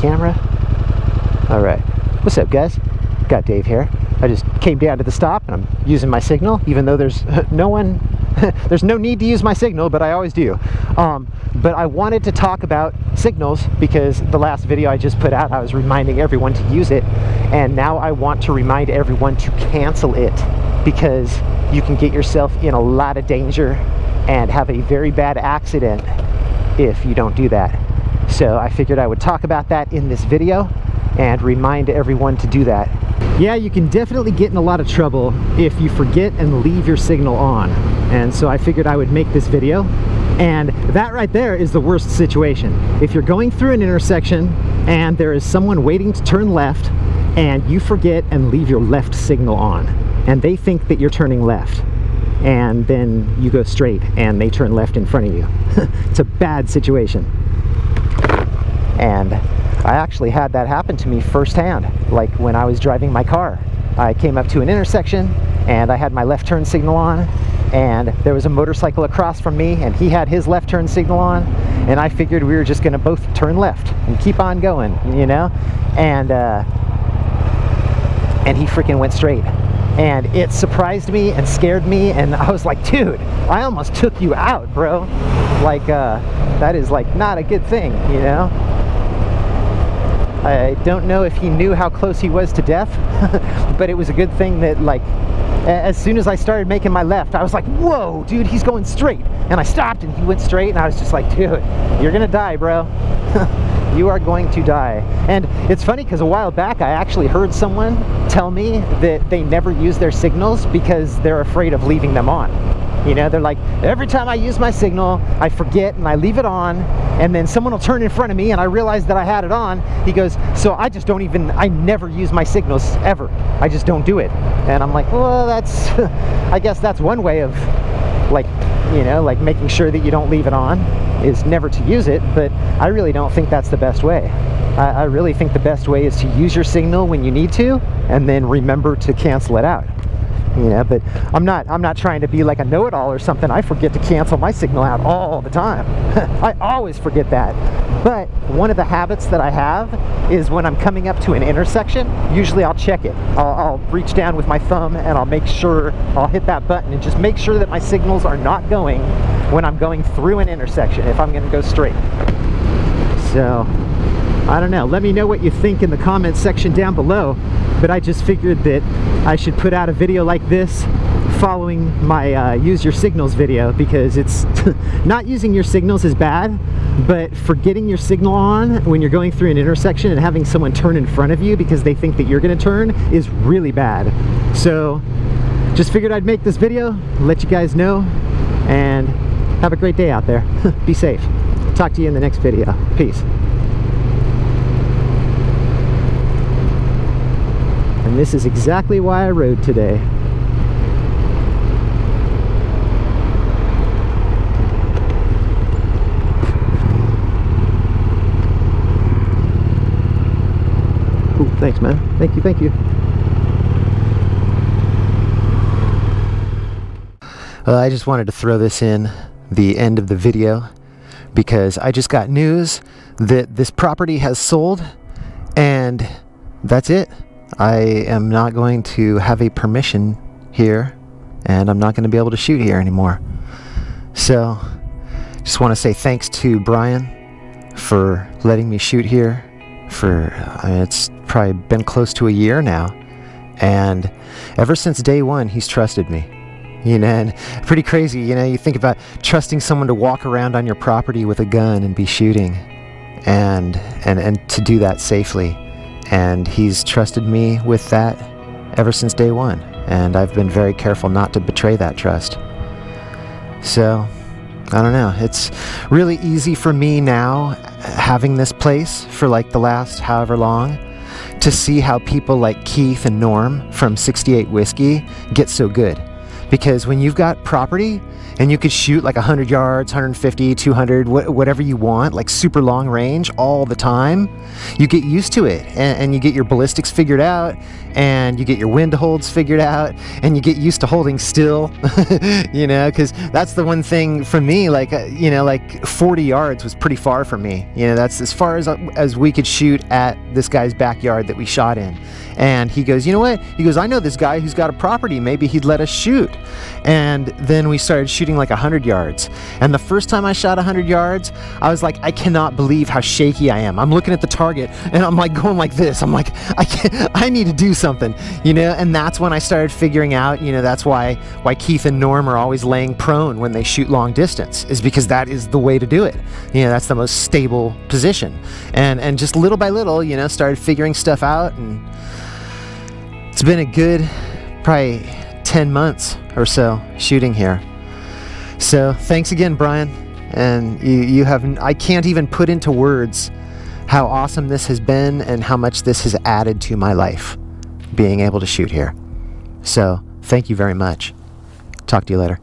camera. Alright, what's up guys? Got Dave here. I just came down to the stop and I'm using my signal, even though there's there's no need to use my signal, but I always do. But I wanted to talk about signals because the last video I just put out, I was reminding everyone to use it, and now I want to remind everyone to cancel it, because you can get yourself in a lot of danger and have a very bad accident if you don't do that. So I figured I would talk about that in this video and remind everyone to do that. Yeah, you can definitely get in a lot of trouble if you forget and leave your signal on. And so I figured I would make this video. And that right there is the worst situation. If you're going through an intersection and there is someone waiting to turn left and you forget and leave your left signal on, and they think that you're turning left, and then you go straight and they turn left in front of you. It's a bad situation. And I actually had that happen to me firsthand, like when I was driving my car. I came up to an intersection and I had my left turn signal on, and there was a motorcycle across from me and he had his left turn signal on, and I figured we were just gonna both turn left and keep on going, you know? And he freaking went straight. And it surprised me and scared me, and I was like, dude, I almost took you out, bro. Like, that is like not a good thing, you know? I don't know if he knew how close he was to death, but it was a good thing that, like, as soon as I started making my left, I was like, whoa, dude, he's going straight. And I stopped and he went straight, and I was just like, dude, you're gonna die, bro. You are going to die. And it's funny because a while back I actually heard someone tell me that they never use their signals because they're afraid of leaving them on. You know, they're like, every time I use my signal, I forget and I leave it on, and then someone will turn in front of me and I realize that I had it on. He goes, so I just don't even, I never use my signals ever. I just don't do it. And I'm like, well, that's, I guess that's one way of, like, you know, like making sure that you don't leave it on is never to use it, but I really don't think that's the best way. I really think the best way is to use your signal when you need to, and then remember to cancel it out. You know, but I'm not trying to be like a know-it-all or something. I forget to cancel my signal out all the time. I always forget that. But one of the habits that I have is when I'm coming up to an intersection, usually I'll check it. I'll reach down with my thumb and I'll make sure, I'll hit that button and just make sure that my signals are not going when I'm going through an intersection, if I'm going to go straight. So, I don't know. Let me know what you think in the comments section down below. But I just figured that I should put out a video like this following my use your signals video, because it's not using your signals is bad, but forgetting your signal on when you're going through an intersection and having someone turn in front of you because they think that you're going to turn is really bad. So just figured I'd make this video, let you guys know, and have a great day out there. Be safe. Talk to you in the next video. Peace. And this is exactly why I rode today. Ooh, thanks, man. Thank you, thank you. I just wanted to throw this in the end of the video because I just got news that this property has sold, and that's it. I am not going to have a permission here, and I'm not going to be able to shoot here anymore. So, just want to say thanks to Brian for letting me shoot here for, it's probably been close to a year now, and ever since day one, he's trusted me. You know, and pretty crazy, you know, you think about trusting someone to walk around on your property with a gun and be shooting, and to do that safely. And he's trusted me with that ever since day one, and I've been very careful not to betray that trust. So, I don't know, it's really easy for me now, having this place for like the last however long, to see how people like Keith and Norm from 68 Whiskey get so good. because when you've got property and you could shoot like 100 yards, 150, 200, whatever you want, like super long range all the time, you get used to it, and you get your ballistics figured out, and you get your wind holds figured out, and you get used to holding still, you know, because that's the one thing for me, like, you know, like 40 yards was pretty far from me. You know, that's as far as we could shoot at this guy's backyard that we shot in. And he goes, you know what? He goes, I know this guy who's got a property. Maybe he'd let us shoot. And then we started shooting like 100 yards. And the first time I shot 100 yards, I was like, I cannot believe how shaky I am. I'm looking at the target and I'm like going like this. I'm like, I need to do something, you know? And that's when I started figuring out, you know, that's why Keith and Norm are always laying prone when they shoot long distance, is because that is the way to do it. You know, that's the most stable position. And just little by little, you know, started figuring stuff out, and it's been a good probably 10 months or so shooting here. So thanks again, Brian. And you have, I can't even put into words how awesome this has been and how much this has added to my life, being able to shoot here. So thank you very much. Talk to you later.